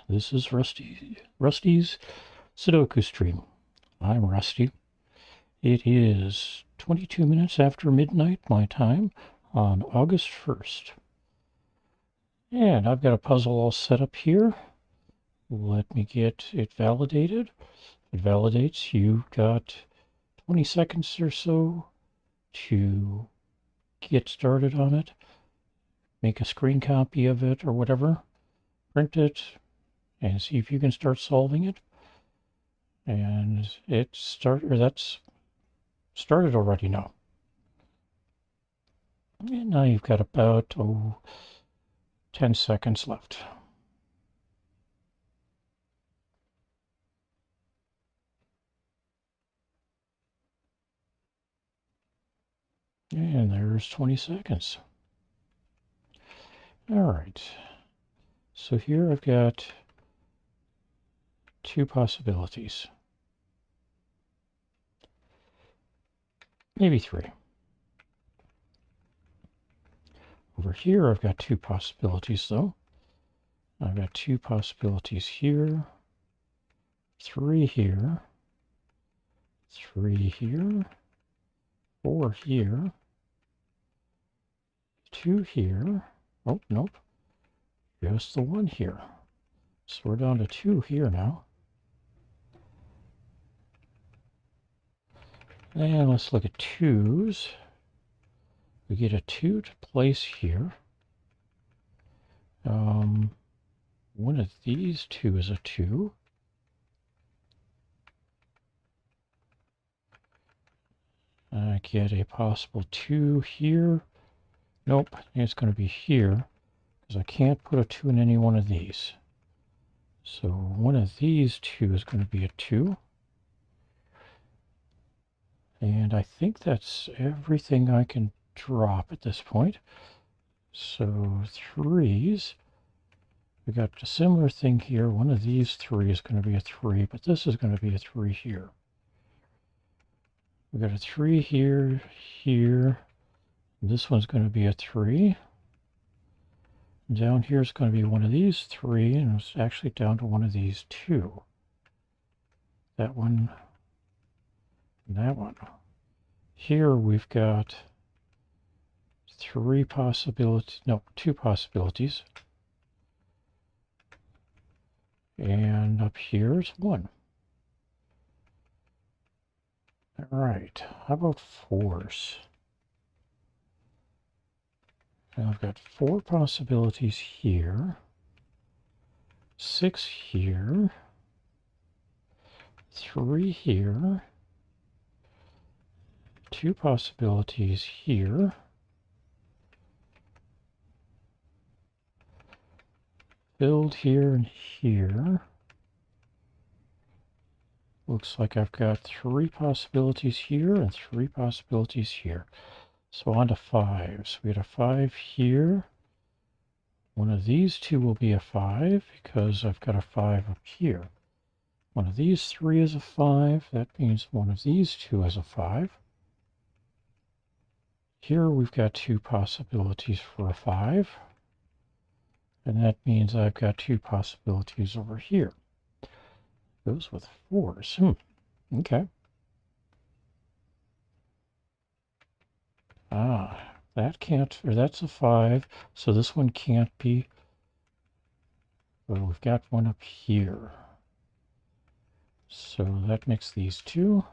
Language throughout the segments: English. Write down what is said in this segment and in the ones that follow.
This is Rusty's Sudoku stream. I'm Rusty. It is 22 minutes after midnight my time on August 1st. And I've got a puzzle all set up here. Let me get it validated. It validates. You've got 20 seconds or so to get started on it. Make a screen copy of it or whatever. Print it and see if you can start solving it. And that's started already now. And now you've got about 10 seconds left. And there's 20 seconds. All right. So here I've got two possibilities. Maybe three. Over here I've got two possibilities though. I've got two possibilities here, three here, three here, four here, two here. Oh, nope. Just the one here. So we're down to two here now. And let's look at twos. We get a two to place here. One of these two is a two. I get a possible two here. Nope, it's going to be here because I can't put a two in any one of these. So one of these two is going to be a two. And I think that's everything I can drop at this point. So threes. We got a similar thing here. One of these three is going to be a three, but this is going to be a three here. We got a three here, here. This one's going to be a three. Down here is going to be one of these three, and it's actually down to one of these two. That one, and that one. Here we've got two possibilities. And up here is one. All right, how about fours? Now I've got four possibilities here, six here, three here, two possibilities here, filled here and here. Looks like I've got three possibilities here and three possibilities here. So on to fives. We had a five here. One of these two will be a five because I've got a five up here. One of these three is a five. That means one of these two is a five. Here we've got two possibilities for a five. And that means I've got two possibilities over here. Goes with fours. Okay. That can't, or that's a five, so this one can't be. Well, we've got one up here. So that makes these two.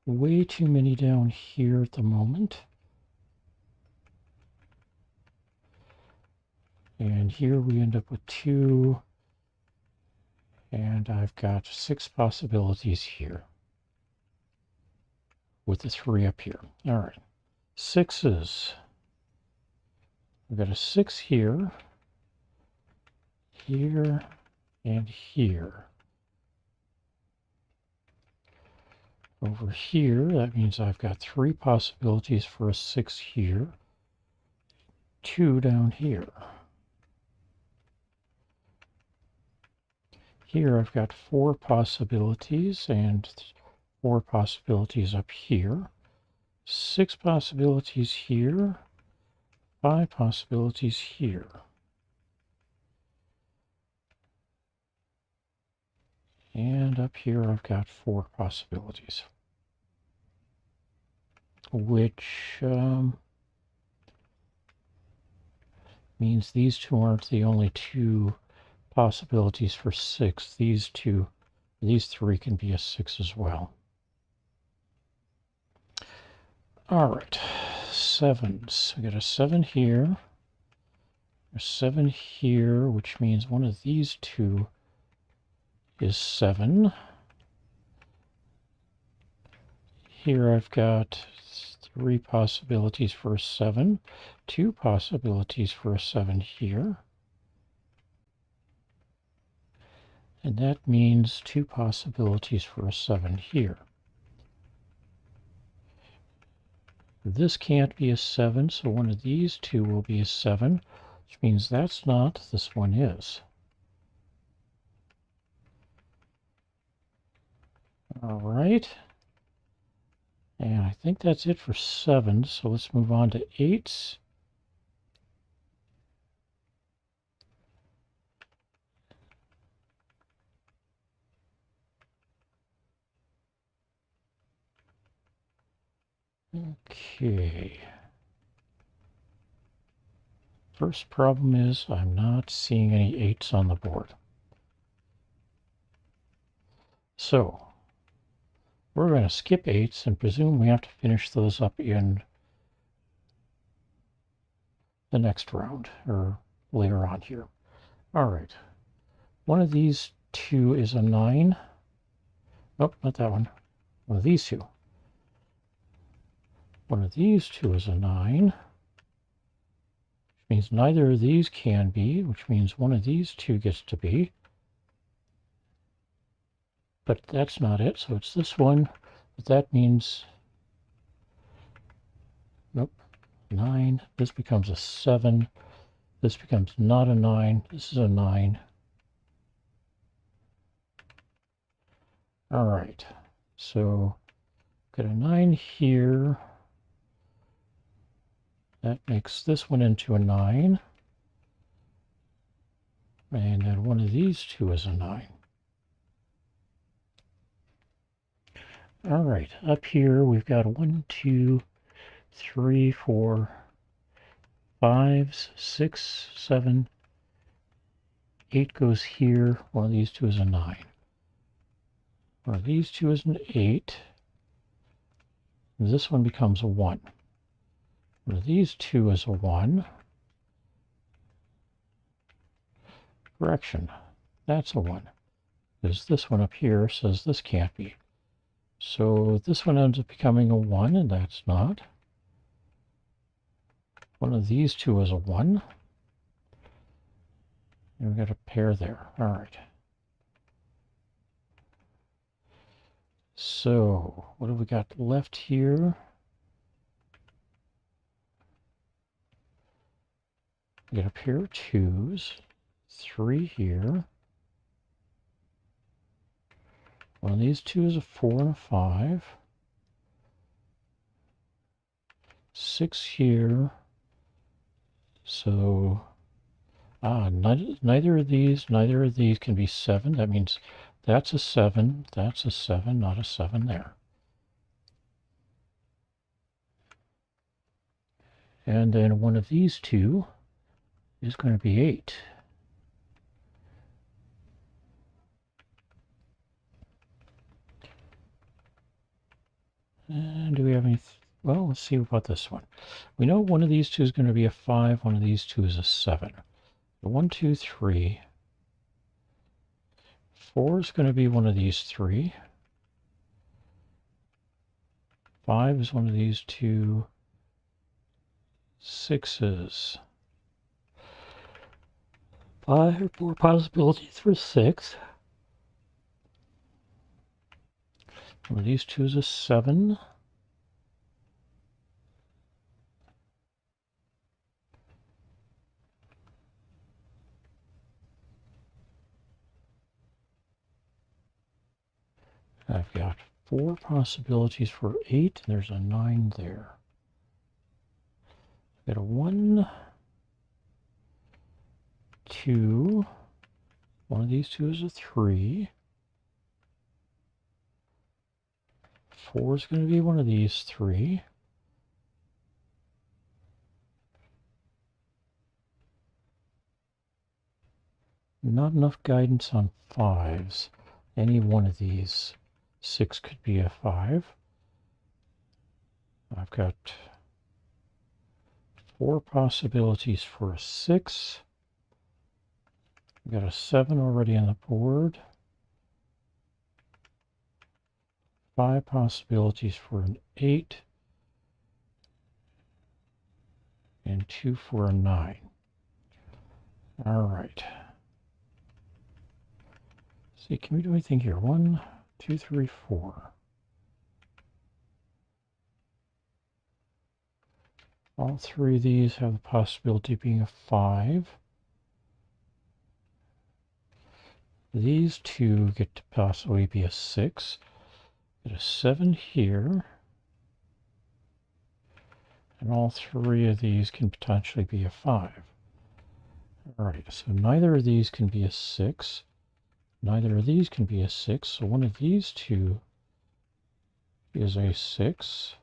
Way too many down here at the moment. And here we end up with two. And I've got six possibilities here with the three up here. All right, sixes. We've got a six here, here, and here. Over here, that means I've got three possibilities for a six here, two down here. Here I've got four possibilities and four possibilities up here. Six possibilities here. 5 possibilities here. And up here I've got 4 possibilities, which means these two aren't the only 2 possibilities for 6. These 3 can be a 6 as well. All right, 7s. We got a 7 here, a 7 here, which means one of these 2 is 7. Here I've got 3 possibilities for a 7, 2 possibilities for a 7 here. And that means 2 possibilities for a 7 here. This can't be a 7, so one of these 2 will be a 7, which means that's not, this one is. All right. And I think that's it for 7s, so let's move on to 8s. Okay. First problem is I'm not seeing any 8s on the board. So we're going to skip 8s and presume we have to finish those up in the next round or later on here. All right. One of these 2 is a 9. Nope, not that one. One of these 2. One of these 2 is a 9, which means neither of these can be, which means one of these 2 gets to be. But that's not it, so it's this one. But that means, nope, 9. This becomes a 7. This becomes not a 9. This is a 9. All right, so got a 9 here. That makes this one into a 9. And then one of these 2 is a 9. All right, up here we've got 1, 2, 3, 4, 5, 6, 7, 8 goes here. One of these 2 is a 9. One of these 2 is an 8. This one becomes a 1. One of these 2 is a 1. Correction, that's a 1. Because this one up here says this can't be. So this one ends up becoming a 1, and that's not. One of these 2 is a 1. And we've got a pair there. All right. So what have we got left here? We got a pair of 2s, 3 here. One of these 2 is a 4 and a 5. 6 here. So neither of these can be 7. That means that's a 7. That's a 7, not a 7 there. And then one of these 2 is going to be 8. And do we have any? Well, let's see about this one. We know one of these 2 is going to be a 5. One of these 2 is a 7. 1, 2, 3. 4 is going to be one of these 3. 5 is one of these 2 6s. 5 or 4 possibilities for 6. One of these 2 is a 7. I've got 4 possibilities for 8, and there's a 9 there. Got a 1, 2. One of these two is a 3. 4 is going to be one of these 3. Not enough guidance on 5s. Any one of these 6 could be a 5. I've got 4 possibilities for a 6. I've got a 7 already on the board. 5 possibilities for an 8. And 2 for a 9. All right. See, can we do anything here? 1, 2, 3, 4. All 3 of these have the possibility of being a 5. These 2 get to possibly be a 6. Get a 7 here. And all 3 of these can potentially be a 5. All right, so neither of these can be a 6. Neither of these can be a 6, so one of these 2 is a 6,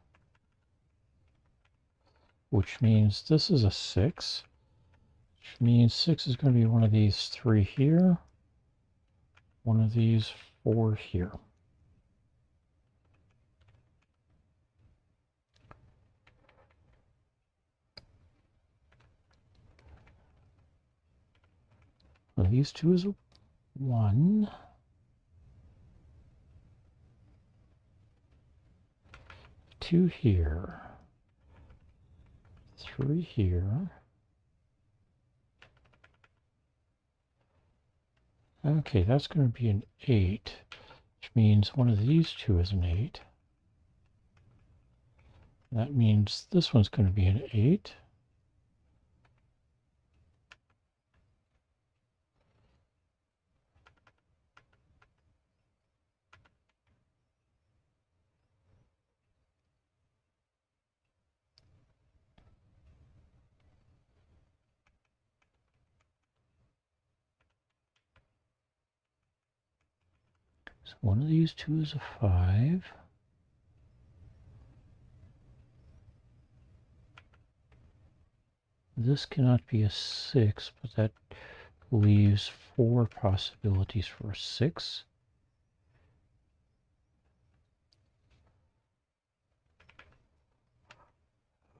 which means this is a 6, which means 6 is going to be one of these 3 here, one of these 4 here. One of these 2 is a 1. 2 here. 3 here. Okay, that's going to be an 8, which means one of these 2 is an 8. That means this one's going to be an 8. So one of these 2 is a 5. This cannot be a 6, but that leaves 4 possibilities for a 6.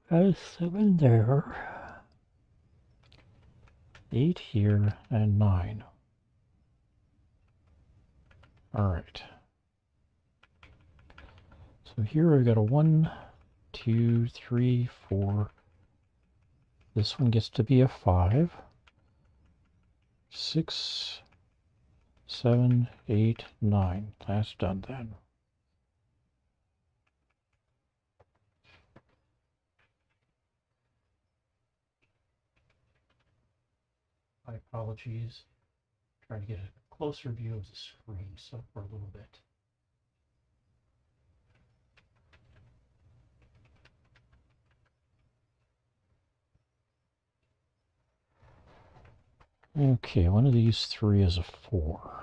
Got a 7 there. 8 here, and 9. All right. So here I've got a 1, 2, 3, 4. This one gets to be a 5. 6, 7, 8, 9. That's done then. My apologies. Trying to get a closer view of the screen so for a little bit. Okay, one of these 3 is a 4.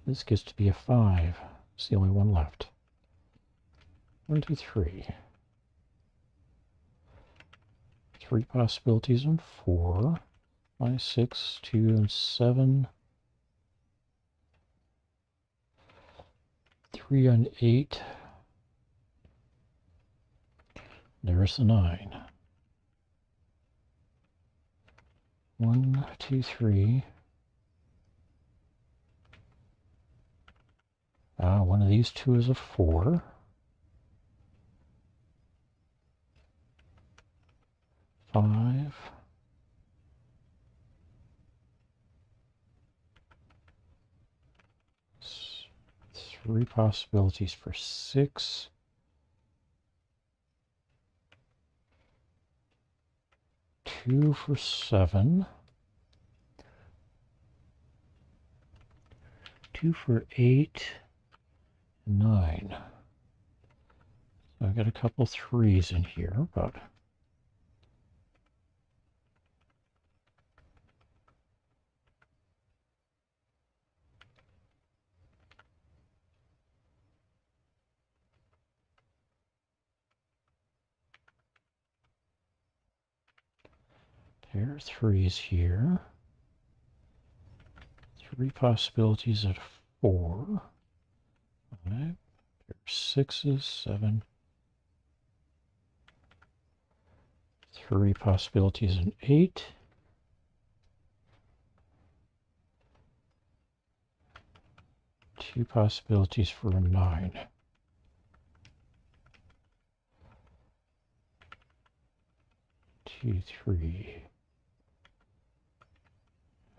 This gets to be a 5. It's the only one left. 1, 2, 3. 3 possibilities and 4. Minus 6, 2, and 7. 3 and 8. There's the 9. 1, 2, 3. One of these two is a 4. 5. 3 possibilities for 6. 2 for 7. 2 for 8. 9. So I've got a couple 3s in here, but there are 3s here. 3 possibilities at 4. 5. There are 6s, 7. 3 possibilities in 8. 2 possibilities for a 9. 2, 3.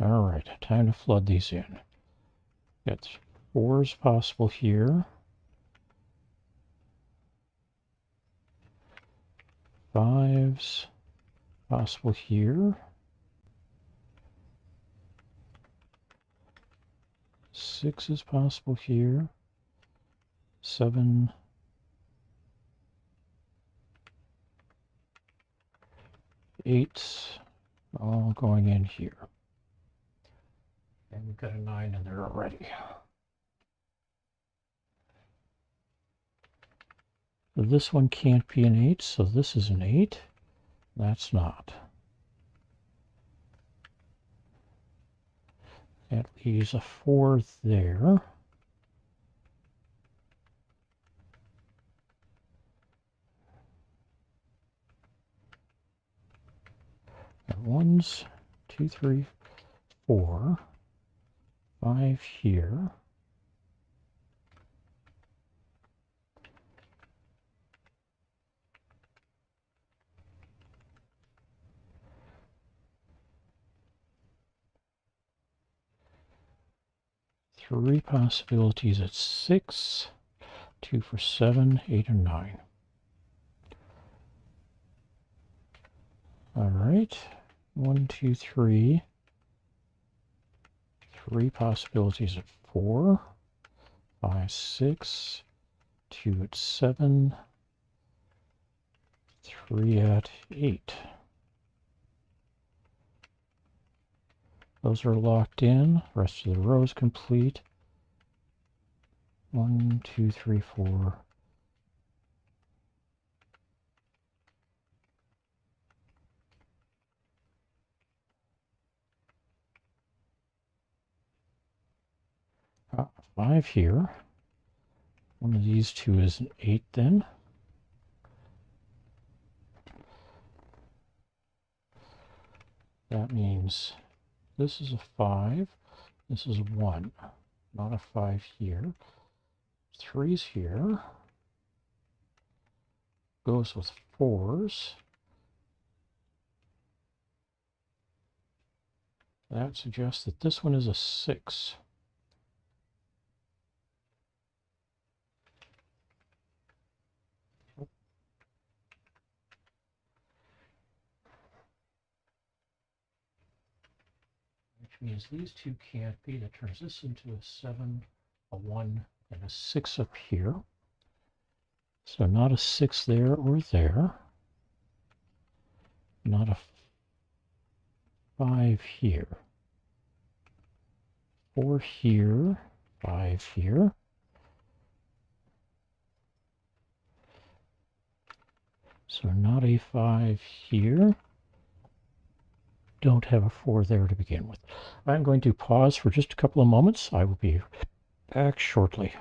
All right, time to flood these in. Got 4s possible here. 5s possible here. 6 is possible here. 7. 8's all going in here. And we've got a 9 in there already. So this one can't be an 8, so this is an 8. That's not. That leaves a 4 there. Got 1s, 2, 3, 4, 5 here. Three possibilities at 6, 2 for 7, 8, and 9. All right, 1, 2, 3. 3 possibilities at 4, 5, 6, 2 at 7, 3 at 8. Those are locked in. The rest of the row is complete. 1, 2, 3, 4. Ah, 5 here. One of these two is an 8 then. That means this is a 5. This is a 1. Not a 5 here. 3's here. Goes with 4's. That suggests that this one is a 6. Which means these two can't be. That turns this into a 7, a 1, and a 6 up here. So not a 6 there or there. Not a 5 here. 4 here, 5 here. So not a 5 here. Don't have a 4 there to begin with. I'm going to pause for just a couple of moments. I will be back shortly.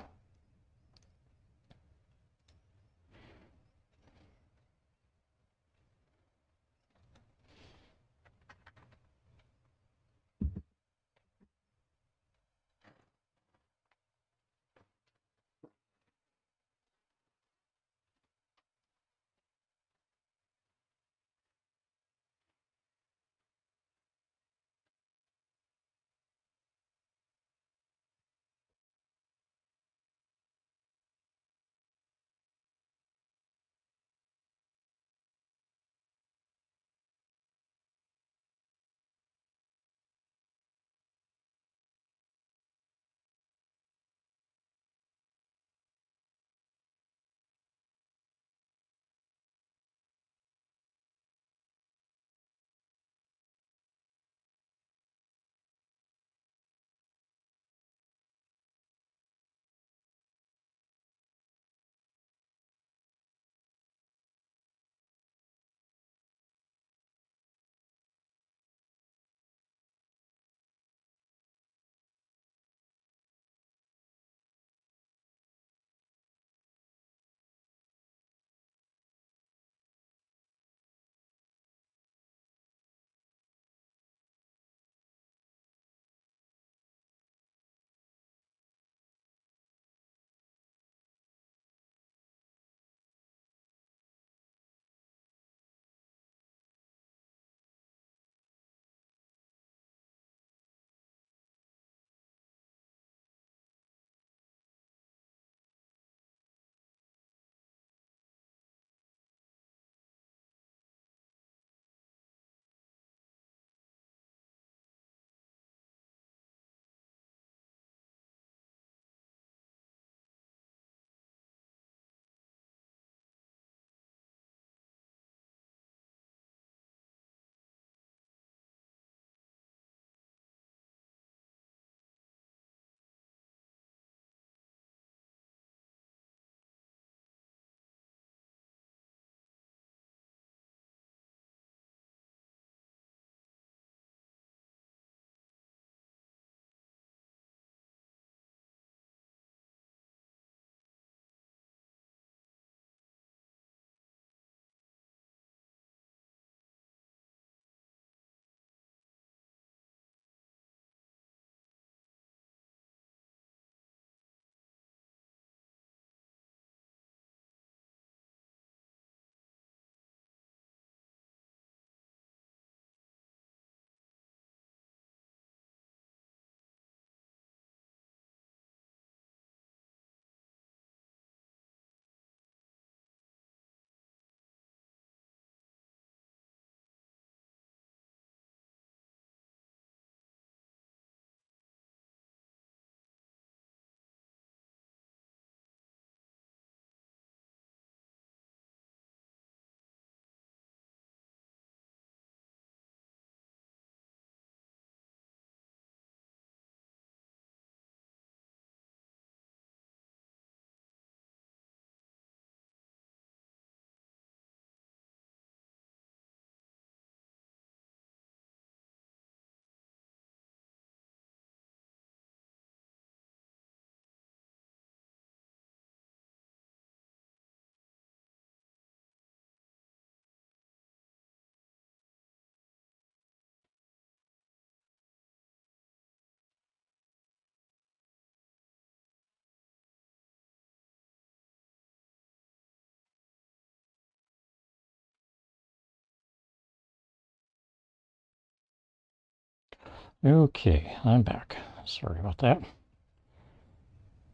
Okay, I'm back. Sorry about that.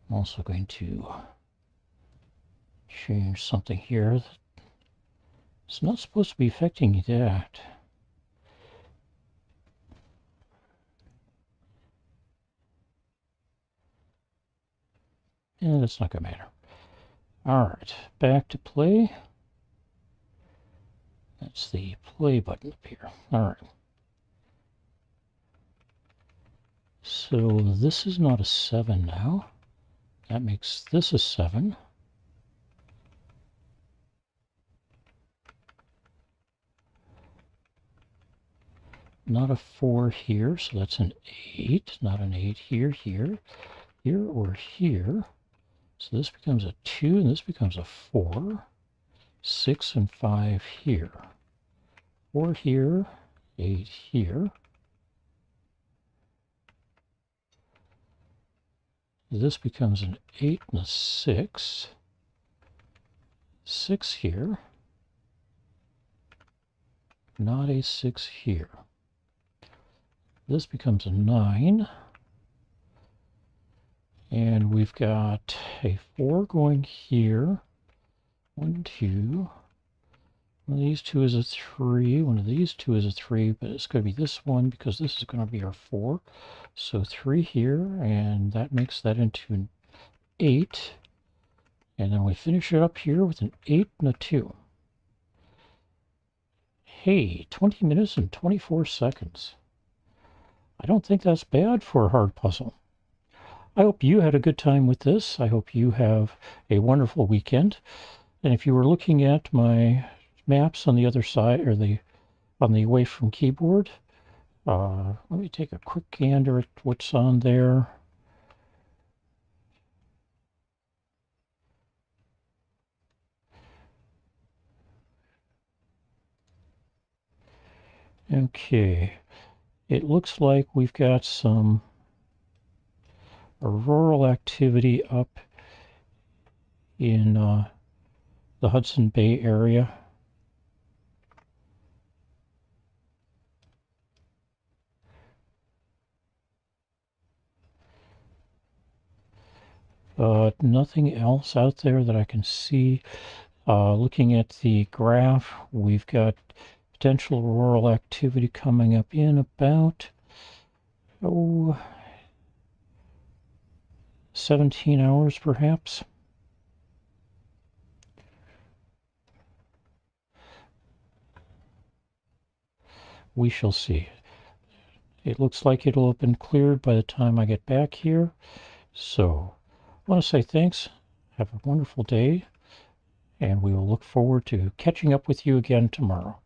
I'm also going to change something here. It's not supposed to be affecting that. Yeah, that's not going to matter. All right, back to play. That's the play button up here. All right. So this is not a 7 now. That makes this a 7. Not a 4 here, so that's an 8. Not an 8 here, here, or here. So this becomes a 2, and this becomes a 4. 6 and 5 here. 4 here, 8 here. This becomes an 8 and a 6. 6 here. Not a 6 here. This becomes a 9. And we've got a 4 going here. 1, 2. One of these two is a 3. One of these two is a 3, but it's going to be this one because this is going to be our 4. So 3 here, and that makes that into an 8. And then we finish it up here with an 8 and a 2. Hey, 20 minutes and 24 seconds. I don't think that's bad for a hard puzzle. I hope you had a good time with this. I hope you have a wonderful weekend. And if you were looking at my maps on the other side, or on the away from keyboard, let me take a quick gander at what's on there. Okay, it looks like we've got some auroral activity up in the Hudson Bay area. Nothing else out there that I can see. Looking at the graph, we've got potential auroral activity coming up in about 17 hours perhaps. We shall see. It looks like it'll have been cleared by the time I get back here. So I want to say thanks. Have a wonderful day, and we will look forward to catching up with you again tomorrow.